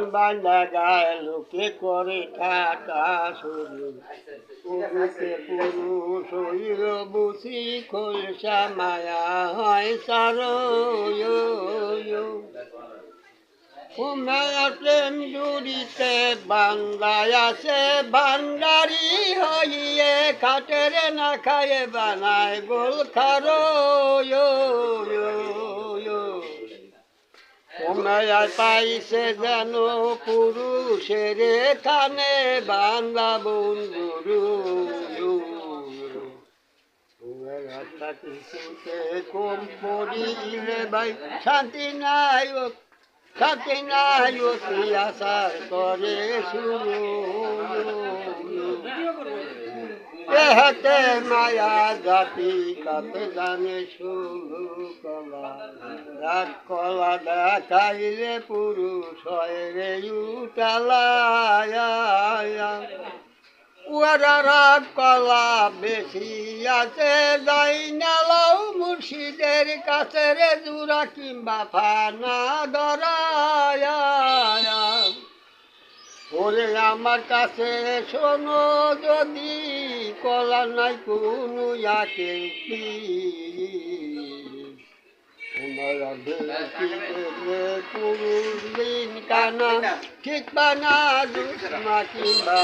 বান্দা গায়ে লোকে করে টাকা শুরু পুরুষে পুরুষ হইল বুঝি খোলসা মায়া হয় সারো উমেয়া প্রেম জুড়িতে বান্দায় আছে ভান্ডারি হইয়ে খাটের না খায়ে বানায় গোল খারো উমেয়া পাইছে যেন পুরুষের থানে বান্দা বন্ধুরু কম পড়িলে ভাই শান্তি নাই শান্তি নাই আসার করে শুরু হাতে মায়া জাতি কাতে জানে শুরু কলা রাত কলা দেখাইলে পুরুষ হয় রে উতালা উয়ারা রাত কলা বেশি আছে যাই না লাউ মুর্শিদের কাছে রে জুরা কিংবা ফানা ধরায় ওরে আমার কাছে শোনো যদি কলা নাই কোনো ইয়াকে পুরুষ দিন কানা ঠিক বানা দুষ্মা কিংবা